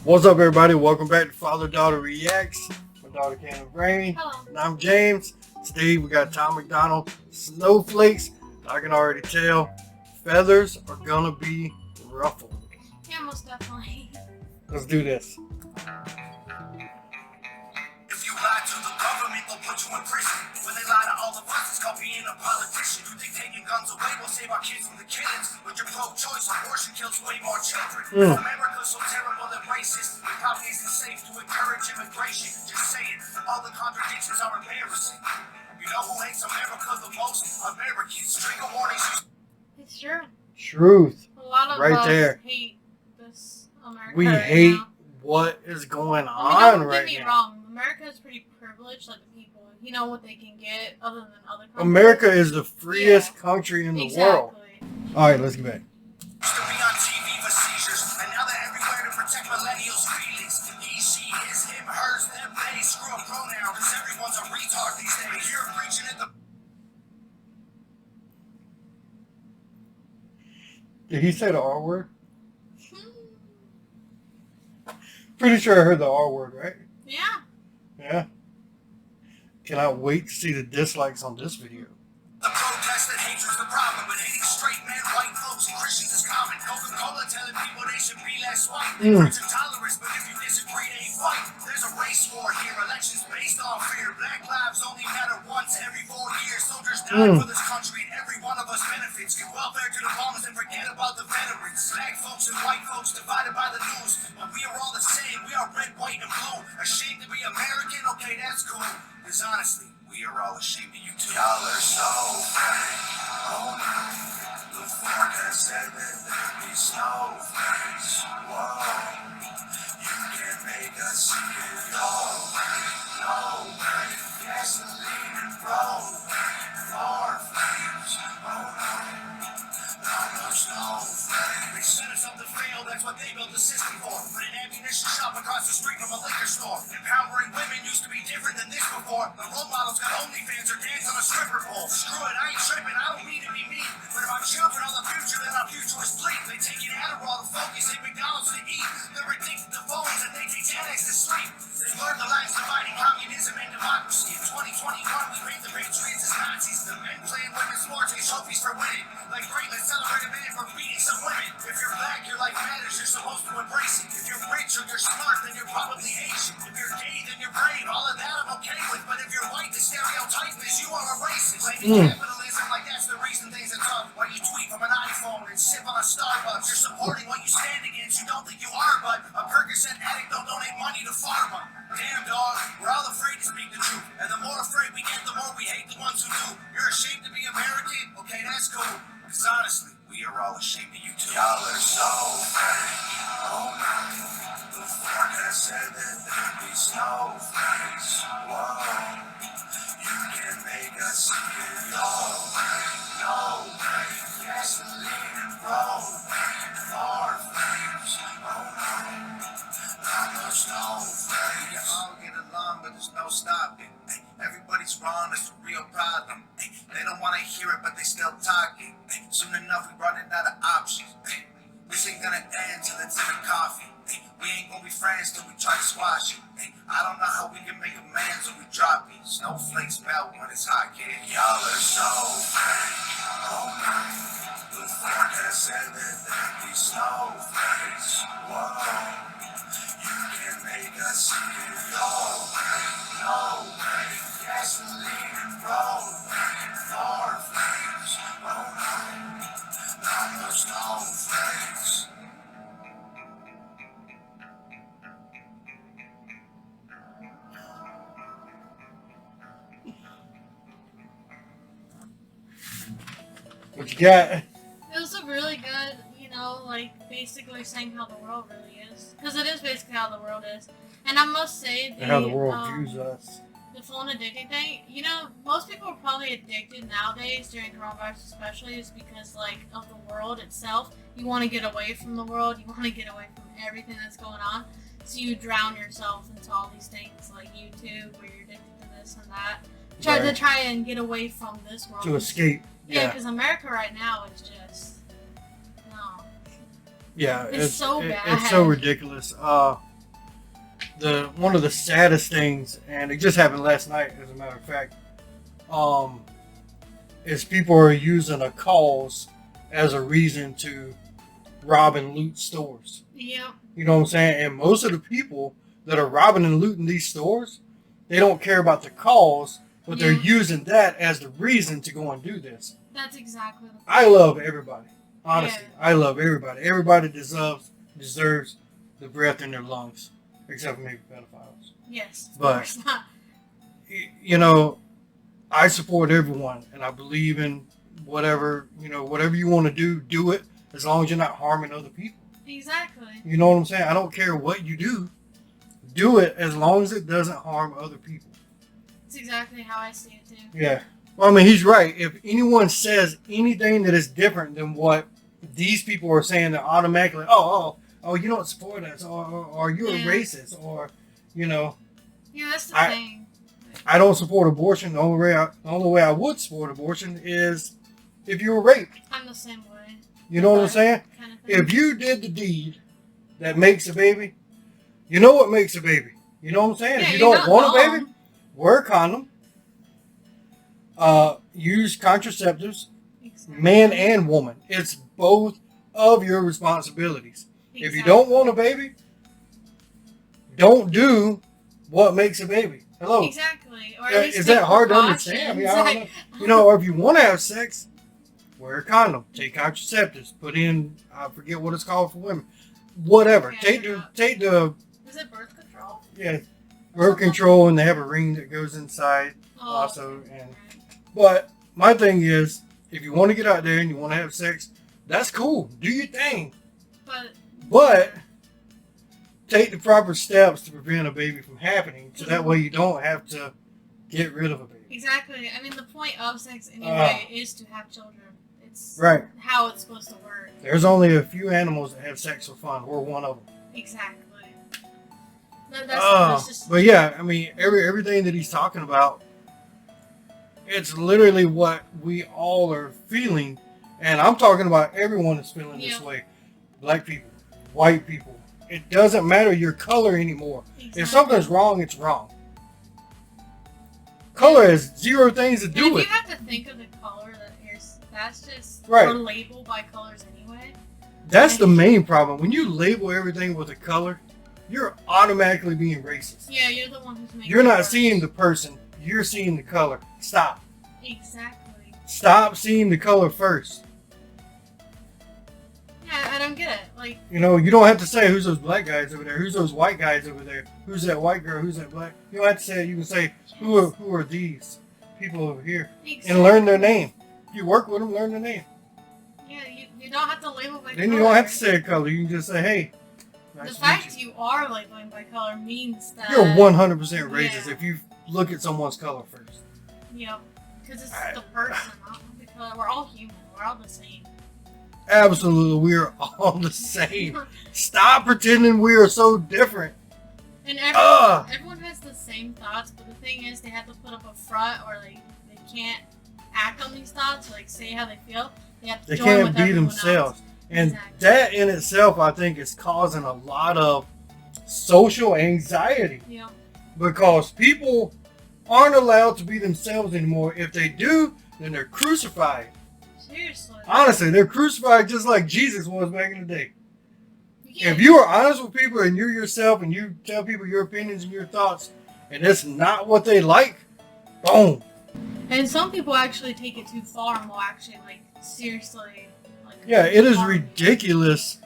What's up, everybody? Welcome back to FatherDaughterReacts. My daughter Cannon Brain. Hello. And I'm James. Today we got Tom McDonald, Snowflakes. I can already tell feathers are gonna be ruffled. Yeah, most definitely. Let's do this. If you lie to the government, they'll put you in prison. When they lie to all of us, it's called being a politician. You think taking guns away will save our kids from the killings? But your pro-choice abortion kills way more children. America's so terrible and racist, it probably isn't safe to encourage immigration. Just saying, all the contradictions are embarrassing. You know who hates America the most? Americans. Trigger warnings. It's true. Truth. A lot of Right us there. hate this America. We right hate now. what is going Don't on right get me now. wrong. America is pretty privileged, like the people. You know what they can get other than other countries. America is the freest country in the world. All right, let's get back. Used to be on TV for seizures, and now they're everywhere to protect millennials' feelings. He, she, his, him, hers, them, they. Screw a pronoun, because everyone's a retard these days. You're preaching at the... Did he say the R word? Pretty sure I heard the R word, right? Yeah. Yeah. Cannot wait to see the dislikes on this video. The protest that hatred's the problem, but hating straight men, white folks, and Christians is common. Coca-Cola telling people they should be less white. They preach intolerance, but if you disagree, they fight. There's a race war here, elections based on fear. Black lives only matter once every 4 years. Soldiers die for this country, and every one of us benefits. Give welfare to the farmers and forget about the veterans. Black folks and white folks divided by the news, but we are all the same. We are red, white, and blue. Ashamed to be American? Okay, that's cool. Because honestly, we are all ashamed of you too. Y'all are so fake. Oh no. The forecast said that there'd be snowflakes. Whoa. You can make us see it all. No way. Gasoline and propane. Floor flames. Oh no. No snowflakes. They set us up to fail. That's what they built the system for. Put an ammunition shop across the street from a liquor store. Empowering women used to be different than this before. The role models got OnlyFans or dance on a stripper pole. Screw it, I ain't tripping. I don't mean to be mean. But if our children are the future, then our future is bleak. They take an Adderall to focus, take McDonald's to eat. They're addicted to phones and they take Xanax to sleep. They learn the lines dividing communism and democracy. In 2021, we paint the Patriots as Nazis. The men playing women's sports get trophies for winning. Like, great, let's celebrate a man for beating some women. If you're black, your life matters. You're supposed to embrace it. If you're rich or you're smart, then you're probably Asian. If you're gay, then you're brave. All of that I'm okay with. But if you're white, the stereotype is you are a racist. Blaming capitalism like that's the reason things are tough. Why you tweet from an iPhone and sip on a Starbucks. You're supporting what you stand against. You don't think you are, but a Percocet addict don't donate money to pharma. Damn, dog. We're all afraid to speak the truth. And the more afraid we get, the more we hate the ones who do. You're ashamed to be American? Okay, that's cool. Because honestly, we are all ashamed of you too. Y'all are so fake. Oh no. The forecast said that there'd be snowflakes. Whoa. You can make us see it all. No way. Gasoline and propane. Floor flames. Oh no. No snowflakes. We all get along, but there's no stopping. Everybody's wrong, that's the real problem. They don't want to hear it, but they still talking. Soon enough, we running out of options. This ain't gonna end till it's in the coffee. We ain't gonna be friends till we try to squash it. I don't know how we can make amends when we drop it. Snowflakes melt when it's hot, kid. Y'all are so fake. Oh no. The forecast said that there'd be snowflakes. Whoa. You can make us see it all. No way. Gasoline and propane. Floor flames. Oh no. No snowflakes. What you got? It was a really good, like basically saying how the world really is. Because it is basically how the world is. And I must say, How the world views us. the phone addicted thing, most people are probably addicted nowadays during coronavirus especially is because, like, of the world itself. You want to get away from the world. You want to get away from everything that's going on. So you drown yourself into all these things like YouTube where you're addicted to this and that. To try and get away from this world. To escape. Yeah, because America right now is just... No. Yeah, It's so bad. It's so ridiculous. one of the saddest things, and it just happened last night, as a matter of fact, is people are using a cause as a reason to rob and loot stores. Yep. You know what I'm saying? And most of the people that are robbing and looting these stores, they don't care about the cause, but they're using that as the reason to go and do this. That's exactly the point. I love everybody. Honestly, Yeah. I love everybody. Everybody deserves the breath in their lungs, except for maybe pedophiles. Yes, of But- course not. You know, I support everyone, and I believe in whatever you want to do it, as long as you're not harming other people. Exactly. You know what I'm saying? I don't care what you do it as long as it doesn't harm other people. That's exactly how I see it too. Yeah. Well, I mean, he's right. If anyone says anything that is different than what these people are saying, they're automatically, oh, you don't support us, or you're a racist, or, Yeah, that's the thing. I don't support abortion. The only way I would support abortion is if you were raped. I'm the same way. You know what I'm saying? Kind of thing. If you did the deed that makes a baby, you know what makes a baby. You know what I'm saying? Yeah, if you you're don't not want a wrong. baby, wear a condom. Use contraceptives, Exactly. man and woman. It's both of your responsibilities. If you don't want a baby, don't do what makes a baby. Hello. Exactly. Or at least Is take that hard to understand? I mean, I don't know. You know, or if you want to have sex, wear a condom. Take contraceptives. Put in, I forget what it's called for women. Whatever. Yeah, Take the Is it birth control? birth control, and they have a ring that goes inside also. Okay. And but my thing is, if you want to get out there and you want to have sex, that's cool. Do your thing. But take the proper steps to prevent a baby from happening, so that way you don't have to get rid of a baby. Exactly. I mean, the point of sex anyway is to have children. It's Right. how it's supposed to work. There's only a few animals that have sex for fun. We're one of them. Exactly. That's just. But yeah, I mean, everything that he's talking about, it's literally what we all are feeling, and I'm talking about everyone is feeling this way. Black people, white people. It doesn't matter your color anymore. Exactly. If something's wrong, it's wrong. Color has zero things to do And with if you have to think of the color that's just Right. we're labeled by colors anyway. That's the main problem. When you label everything with a color, you're automatically being racist. Yeah, you're the one who's making. You're it not worse. seeing the person. You're seeing the color. Stop. Exactly. Stop seeing the color first. Yeah, I don't get it. Like. You know, you don't have to say who's those black guys over there, who's those white guys over there, who's that white girl, who's that black. You don't have to say it. You can say who are these people over here, Exactly. and learn their name. If you work with them, learn their name. Yeah, you don't have to label by color. Then you don't have to say a color. You can just say, hey. The Nice to fact meet you. you are labeling by color means that You're 100% racist Yeah. if you look at someone's color first. Yep, because it's the person, not the color. We're all human. We're all the same. Absolutely, we are all the same. Stop pretending we are so different. And Ugh. everyone has the same thoughts, but the thing is, they have to put up a front, or they can't act on these thoughts, or say how they feel. They have to They join can't with be everyone themselves. else. And Exactly. that in itself, I think, is causing a lot of social anxiety. Yep. Because people aren't allowed to be themselves anymore. If they do, then they're crucified. Seriously. Honestly, they're crucified just like Jesus was back in the day. Yeah. If you are honest with people and you're yourself and you tell people your opinions and your thoughts, and it's not what they like, boom. And some people actually take it too far and will actually, seriously, Yeah, it is harm you, ridiculous.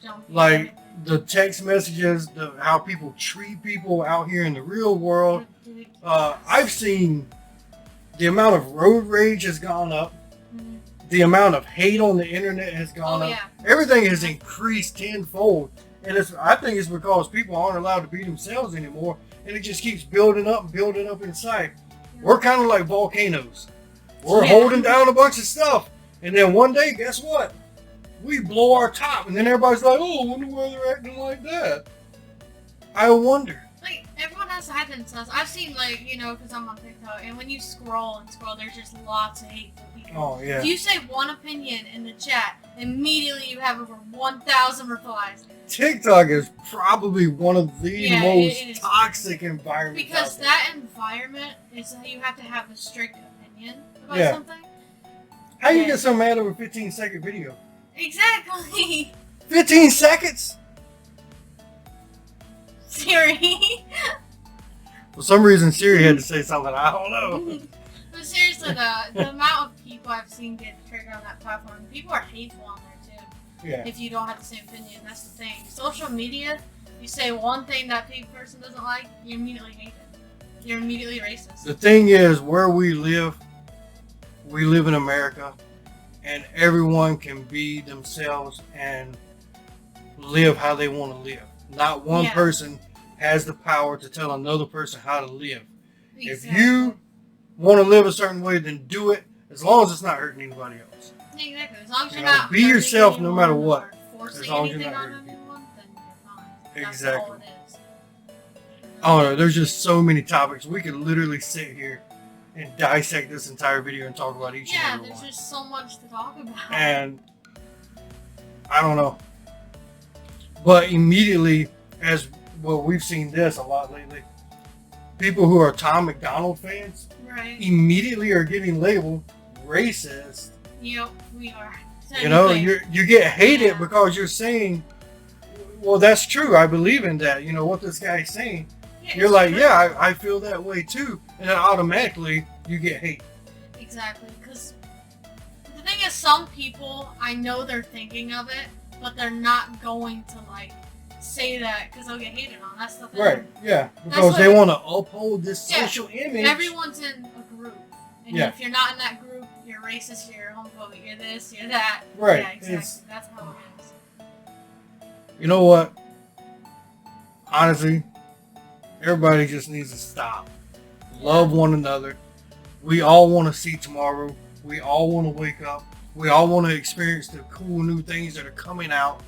jump you. Like the text messages, how people treat people out here in the real world. Ridiculous. I've seen the amount of road rage has gone up. Mhm. The amount of hate on the internet has gone Oh, up. yeah. Everything has increased tenfold. And I think it's because people aren't allowed to be themselves anymore. And it just keeps building up inside. We're kind of like volcanoes. We're Yeah. holding down a bunch of stuff. And then one day, guess what? We blow our top. And then everybody's like, oh, I wonder why they're acting like that. I wonder. Everyone has I think so. I've seen, like, you know, because I'm on TikTok, and when you scroll, there's just lots of hateful people. Oh, yeah. If you say one opinion in the chat, immediately you have over 1,000 replies. TikTok is probably one of the most toxic environments. Because that environment is you have to have a strict opinion about something. How you get so mad over a 15-second video? Exactly. 15 seconds? Siri. For some reason, Siri had to say something. I don't know. But seriously, the amount of people I've seen get triggered on that platform, people are hateful on there too. Yeah. If you don't have the same opinion, that's the thing. Social media, you say one thing that person doesn't like, you immediately hate it. You're immediately racist. The thing is, where we live in America, and everyone can be themselves and live how they want to live. Not one person has the power to tell another person how to live. Exactly. If you want to live a certain way, then do it, as long as it's not hurting anybody else. Exactly. As long as you're not be yourself no matter what. Forcing anything on anyone, then you're fine. Exactly. That's all it is. Oh no, there's just so many topics. We could literally sit here and dissect this entire video and talk about each and every one. Yeah, there's just so much to talk about. And I don't know. But immediately, as well, we've seen this a lot lately. People who are Tom McDonald fans immediately are getting labeled racist. Yep, we are. You know, you get hated because you're saying, well, that's true. I believe in that. You know, what this guy's saying. Yeah, you're like, I feel that way too. And then automatically you get hate. Exactly. Because the thing is, some people, I know they're thinking of it, but they're not going to, like, say that because they'll get hated on. That's the thing. Right, yeah. Because they want to uphold this social image. Everyone's in a group. And if you're not in that group, you're racist, you're homophobic, you're this, you're that. Right. Yeah, exactly. That's how it is. You know what? Honestly, everybody just needs to stop. Love one another. We all want to see tomorrow. We all want to wake up. We all want to experience the cool new things that are coming out.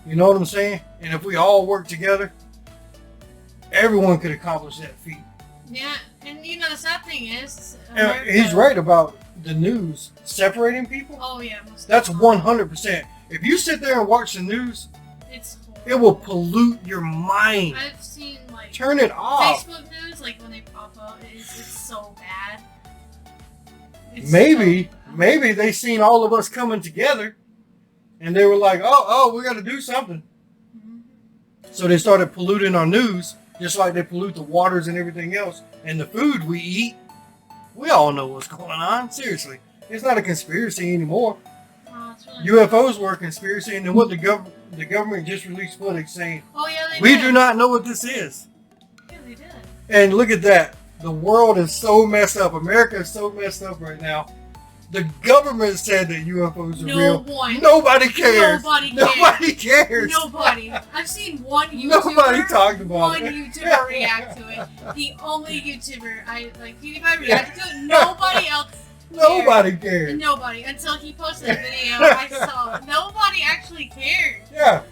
You know what I'm saying? And if we all work together, everyone could accomplish that feat. Yeah, and you know the sad thing is, he's right about the news separating people. Oh yeah, that's 100%. If you sit there and watch the news, it's horrible. It will pollute your mind. I've seen like turn it off. Facebook news, like when they pop up, it's so bad. Maybe they seen all of us coming together, and they were like, oh, we got to do something. Mm-hmm. So they started polluting our news, just like they pollute the waters and everything else, and the food we eat. We all know what's going on. Seriously, it's not a conspiracy anymore. Really UFOs were a conspiracy, and then what the government just released footage saying, we do not know what this is. Yeah, they did. And look at that. The world is so messed up. America is so messed up right now. The government said that UFOs are real. Nobody cares. Nobody cares. Nobody. I've seen one YouTuber. Nobody talked about it. One YouTuber react to it. The only YouTuber PewDiePie reacted to it. Nobody else. Nobody cared. Nobody. Until he posted a video I saw. Nobody actually cared. Yeah.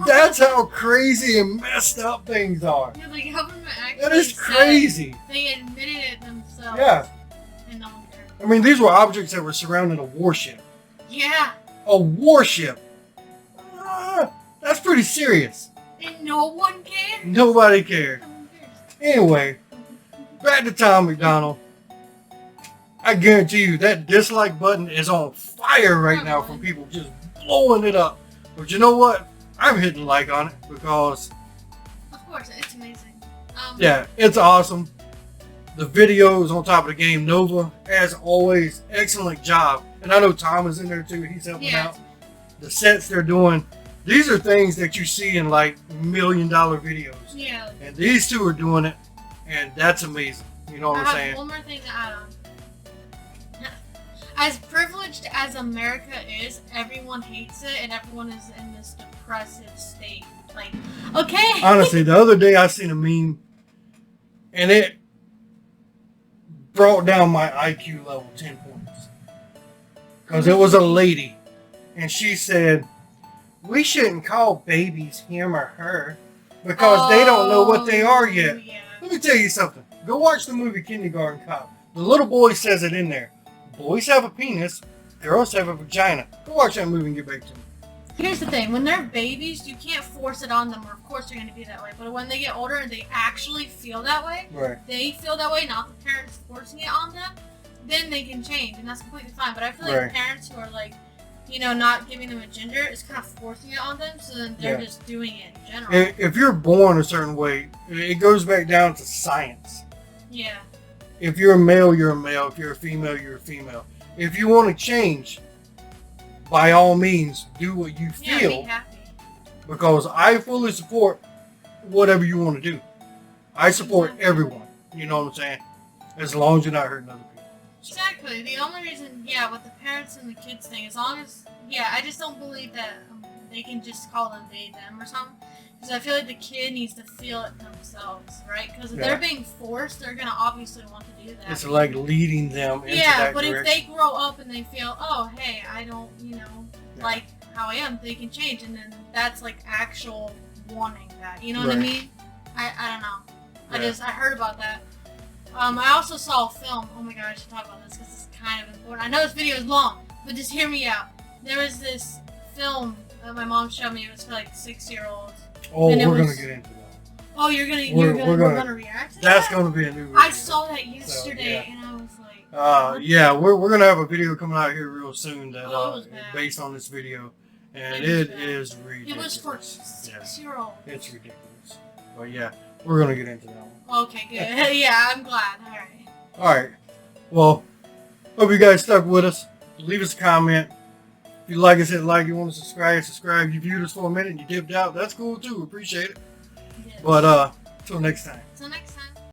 That's how crazy and messed up things are. Yeah, the government actually that is crazy. They admitted it themselves. Yeah. And no one cared. I mean, these were objects that were surrounding a warship. Yeah. A warship. That's pretty serious. And no one cared? Nobody cared. No one cares. Anyway, back to Tom McDonald. I guarantee you that dislike button is on fire right now from people just blowing it up. But you know what? I'm hitting like on it because... Of course, it's amazing. Yeah, it's awesome. The video is on top of the game. Nova, as always, excellent job. And I know Tom is in there too. He's helping out. The sets they're doing. These are things that you see in like $1 million videos. Yeah. And these two are doing it. And that's amazing. You know what I'm saying? I have one more thing to add on. As privileged as America is, everyone hates it and everyone is in this depressive state. Like, okay. Honestly, the other day I seen a meme and it brought down my IQ level 10 points. Because it was a lady and she said, we shouldn't call babies him or her because they don't know what they are yet. Yeah. Who Let me tell you something. Go watch the movie Kindergarten Cop. The little boy says it in there. Boys have a penis, girls have a vagina. Go watch that movie and get back to me. Here's the thing, when they're babies, you can't force it on them, or of course they're going to be that way, but when they get older and they actually feel that way, Right. they feel that way, not the parents forcing it on them, then they can change, and that's completely fine. But I feel like Right. parents who are like, you know, not giving them a gender is kind of forcing it on them, so then they're just doing it in general. If you're born a certain way, it goes back down to science. Yeah. If you're a male, you're a male. If you're a female, you're a female. If you want to change, by all means, do what you Yeah, feel. be happy. Because I fully support whatever you want to do. I support everyone. You know what I'm saying? As long as you're not hurting other people. Exactly. The only reason, with the parents and the kids thing, as long as, I just don't believe that they can just call them they, them or something. Because I feel like the kid needs to feel it themselves, right? Because if they're being forced, they're going to obviously want to do that. It's like leading them into that but direction. if they grow up and they feel, oh, hey, I don't, like how I am, they can change. And then that's like actual wanting that. You know what I mean? I don't know. Yeah. I heard about that. I also saw a film. Oh my god, I should talk about this because it's kind of important. I know this video is long, but just hear me out. There was this film that my mom showed me. It was for like 6-year-olds. Oh, and we're going to get into that. Oh, we're gonna react to that? That's going to be a new video. I saw that yesterday and I was like... we're going to have a video coming out here real soon that was based on this video. And It it was is ridiculous. It was for 6-year-olds. It's ridiculous. But yeah, we're going to get into that one. Okay, good. Yeah, I'm glad. Alright. Alright. Well, hope you guys stuck with us. Leave us a comment. If you like us, hit like. You want to subscribe. You viewed us for a minute and you dipped out. That's cool too. Appreciate it. Yes. But, till next time. Till next